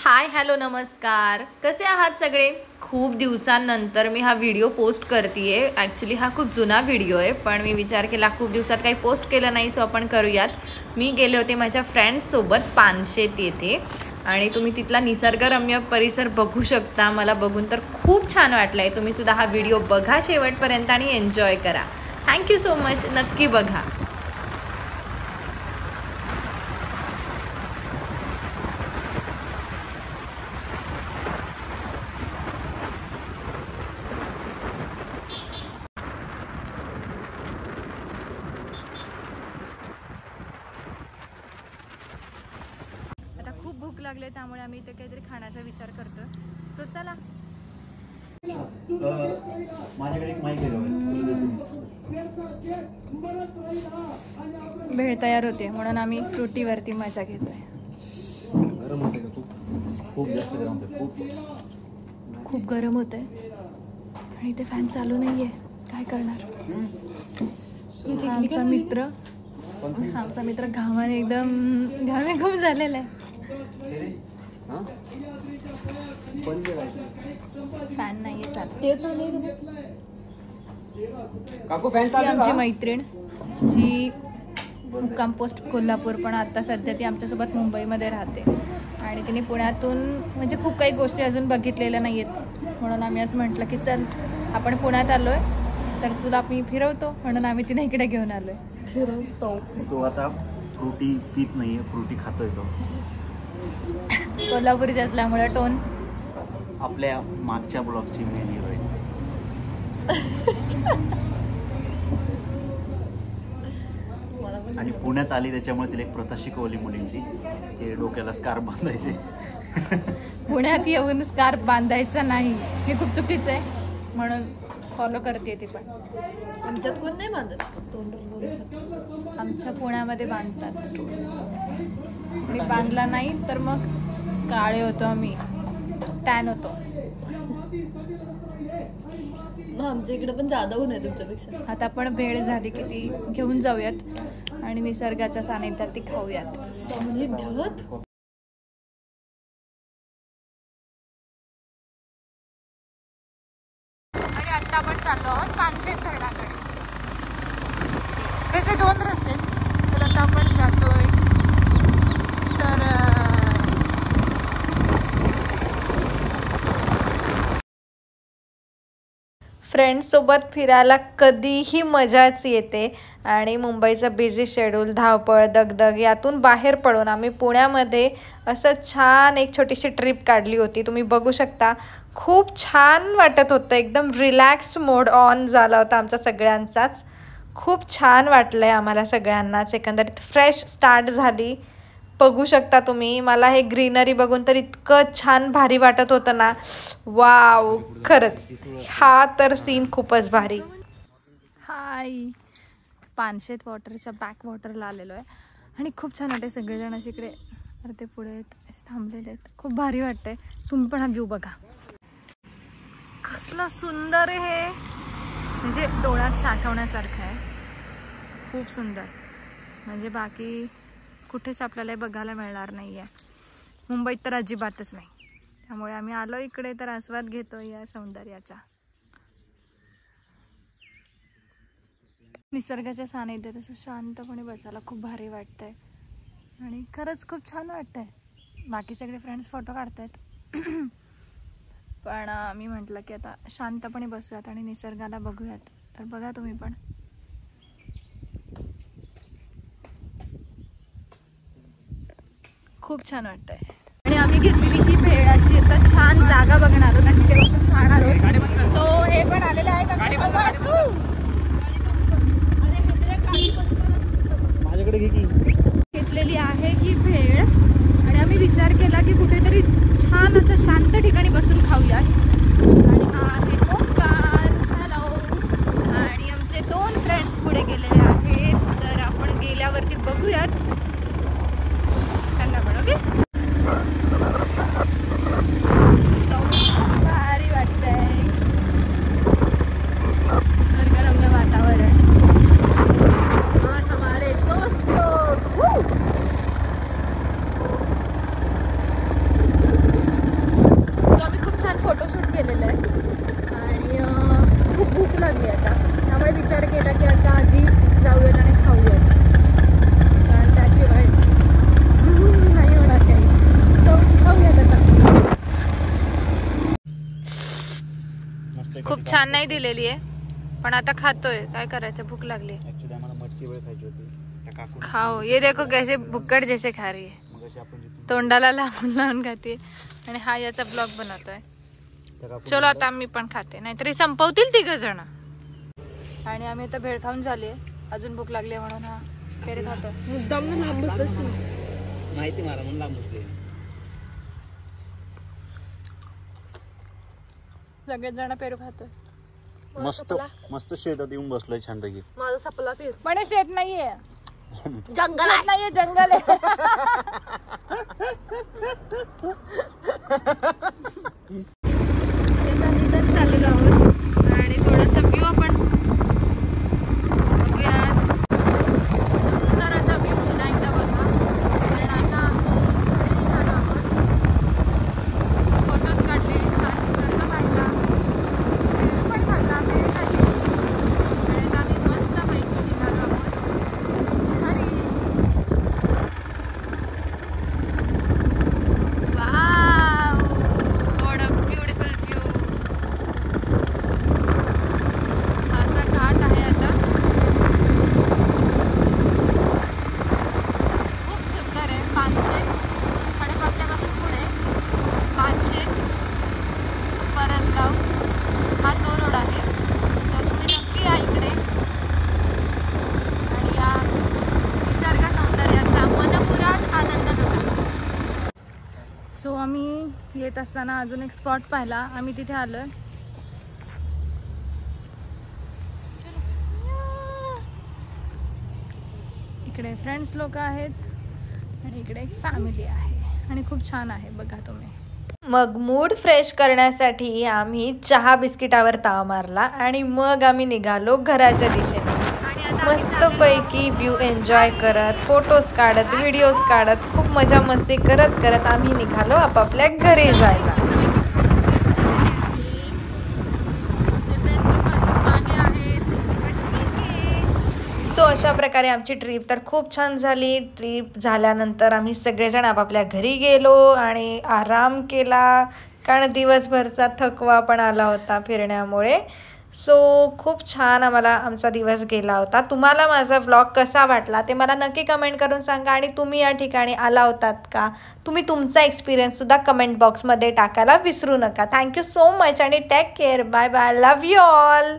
Hi hello नमस्कार, कसे आहात सगळे। खूप दिवसांनंतर मी हा व्हिडिओ पोस्ट करतेय। ॲक्च्युली हा खूप जुना व्हिडिओ आहे, पण मी विचार केला खूप दिवसात काही पोस्ट केलं नाही, सो आपण करूयात। मी गेले होते माझ्या फ्रेंड्ससोबत पानशेत येथे, आणि तुम्ही तिथला निसर्गरम्य परिसर बघू शकता। मला बघून तर खूप छान वाटलंय। तुम्ही सुद्धा हा व्हिडिओ बघा शेवटपर्यंत आणि एन्जॉय करा। थँक्यू सो मच, नक्की बघा। खूप भूक लागले, त्यामुळे आम्ही इथे काहीतरी खाण्याचा विचार करतो। सो चला। माझ्याकडे एक माईक आहे, भेळ तयार होते म्हणून आम्ही फ्रुटीवरती मजा घेतोय। गरम होते का? खूप जास्त गरम होते, खूप गरम होते आणि इथे फॅन चालू नाहीये, काय करणार। आमचा मित्र घामाने एकदम घामेघूम झालेला आहे। फॅन नाहीये चालू। काकू फॅन चालू आमची मैत्रीण जी मुक्काम पोस्ट कोल्हापूर, पण आता सध्या ती आमच्यासोबत मुंबईमध्ये राहते आणि तिने पुण्यातून म्हणजे खूप काही गोष्टी अजून बघितलेल्या नाही आहेत, म्हणून आम्ही असं म्हटलं की चल आपण पुण्यात आलोय तर तुला मी फिरवतो, म्हणून आम्ही तिने इकडे घेऊन आलोय। फिरवतो तो आता फ्रुटी पीत नाहीये, फ्रुटी खातोय तो। कोल्हापुरी असल्यामुळे टोन आपल्या मागच्या ब्लॉगची मेन हिरोईन। आणि पुण्यात आली त्याच्यामुळे तिला एक प्रथा शिकवली मुलींची, ते डोक्याला स्कार्फ बांधायचे। पुण्यात येऊन स्कार्फ बांधायचा नाही, हे खूप चुकीचं आहे, म्हणून फॉलो करते ती। पण आमच्यात कोण नाही बांधत, आमच्या पुण्यामध्ये बांधतात। मी बांधला नाही तर मग काळे होतो, आम्ही टॅन होतो। आमच्या इकडे पण जादा ऊन आहे तुमच्यापेक्षा। आता आपण भेळ झाली की ती घेऊन जाऊयात आणि निसर्गाच्या सानिध्यात ती खाऊयात। आणि आता आपण चाललो आहोत पानशेत धरणाकडे। त्याचे दोन रस्ते आहेत, तर आता आपण जातोय फ्रेंड्ससोबत फिरायला कधीही मजाच येते, आणि मुंबईचं बिझी शेड्यूल, धावपळ, दगदग यातून बाहेर पडून आम्ही पुण्यामध्ये असं छान एक छोटीशी ट्रिप काढली होती। तुम्ही बघू शकता, खूप छान वाटत होतं, एकदम रिलॅक्स मोड ऑन झाला होता आमचा सगळ्यांचाच। खूप छान वाटलं आहे आम्हाला सगळ्यांनाच, एकंदरीत फ्रेश स्टार्ट झाली। बघू शकता तुम्ही, मला हे ग्रीनरी बघून तर इतकं छान भारी वाटत होतं ना, वाव, खरंच हा तर सीन खूपच भारी। हाय, पानशेत वॉटरच्या बॅक वॉटरला आलेलो आहे आणि खूप छान वाटते। सगळेजण असे इकडे अर्धे पुढे आहेत, असे थांबलेले आहेत, खूप भारी वाटतंय। तुम्ही पण हा व्ह्यू बघा, कसलं सुंदर आहे हे, म्हणजे डोळ्यात साठवण्यासारखं आहे, खूप सुंदर। म्हणजे बाकी कुठेच आपल्याला बघायला मिळणार नाही आहे, मुंबईत तर अजिबातच नाही। त्यामुळे आम्ही आलो इकडे तर आस्वाद घेतो या सौंदर्याचा। निसर्गाच्या सानिध्यात असं शांतपणे बसायला खूप भारी वाटतंय आणि खरंच खूप छान वाटतंय। बाकी सगळे फ्रेंड्स फोटो काढतायत, पण मी म्हटलं की आता शांतपणे बसूयात आणि निसर्गाला बघूयात। तर बघा तुम्ही पण, खूप छान वाटतंय। आणि आम्ही घेतलेली ही भेळ अशी आता छान जागा बघणार आहोत आणि तिथे बसून खाणार आहोत। सो हे पण आलेले आहेत माझ्याकडे घेतलेली आहे ही भेळ, आणि आम्ही विचार केला की कुठेतरी छान असं शांत ठिकाणी बसून खाऊयात। आणि हा आहे ओंकार, हॅलो, आणि आमचे दोन फ्रेंड्स पुढे गेलेले आहेत, तर आपण गेल्यावरती बघूयात त्यांना पण। ओके, भारी वाटतंय, निसर्गरम्य वातावरण। आज हमारे दोस्त लोग खूप छान नाही दिलेली आहे, पण आता खातोय. काय करायचं, भूक लागली. ऍक्च्युली आम्हाला मटकी वेळ खायची होती. त्या काकू खाओ, ये देखो कैसे भुक्कड जैसे खा रही है. मग अशी आपण जिथून तोंडाला लावून लावून खाते. आणि हा याचा ब्लॉग बनवतोय. त्या काकू चलो आता मी पण खाते, नाहीतरी संपवतील 3 जण. आणि आम्ही आता भेळ खाऊन झाली, अजून भूक लागली म्हणून हा पेरे खातोय. मुद्दाम लांब बसतोस की. माहिती मला म्हणून लांब बसले. सगळेच जण पेरू खातोय. मस्त मस्त शेतात येऊन बसलोय छानपैकी. माझा सपला पेर. पण हे शेत नाहीये, जंगल शेत नाहीये, जंगल आहे. इथंच चाललेलो आहोत आणि थोडासा व्ह्यू आपण बघूयात. सुंदर असा व्ह्यू पुन्हा एकदा बघा. कारण आता आम्ही घरी निघालो आहोत. फोटोज काढले, छान निसर्ग पाहिला, पेरू पण खाल्ला, भेळ खाल्ली आणि आता आम्ही मस्तपैकी निघालो आहोत घरी. Wow, what a beautiful view. हा असा घाट आहे आता, खूप सुंदर आहे. पानशेत खडकवासल्यापासून पुढे पानशेत परसगाव हा तो रोड आहे. सो तुम्ही नक्की या इकडे आणि या निसर्ग सौंदर्याचा मनमुराद आनंद लुटा. सो आम्ही येत असताना अजून एक स्पॉट पाहिला, आम्ही तिथे आलोय. इकडे फ्रेंड्स लोक आहेत आणि इकडे एक फॅमिली आहे आणि खूप छान आहे बघा तुम्ही. मग मूड फ्रेश करण्यासाठी आम्ही चहा बिस्किटावर ताव मारला आणि मग आम्ही निघालो घराच्या दिशेने. मस्तपैकी व्ह्यू एन्जॉय करत, फोटोज काढत, व्हिडिओज काढत, खूप मजा मस्ती करत करत आम्ही निघालो आपापल्या घरी जायला. सो अशा प्रकारे आमची ट्रीप तर खूप छान झाली. ट्रीप झाल्यानंतर आम्ही सगळेजण आपापल्या घरी गेलो आणि आराम केला, कारण दिवसभरचा थकवा पण आला होता फिरण्यामुळे. सो खूप छान आम्हाला आमचा दिवस गेला होता. तुम्हाला माझा व्लॉग कसा वाटला ते मला नक्की कमेंट करून सांगा. आणि तुम्ही या ठिकाणी आला होतात का, तुम्ही तुमचा एक्सपिरियन्ससुद्धा कमेंट बॉक्समध्ये टाकायला विसरू नका. थँक्यू सो मच आणि take care. Bye bye. Love you all.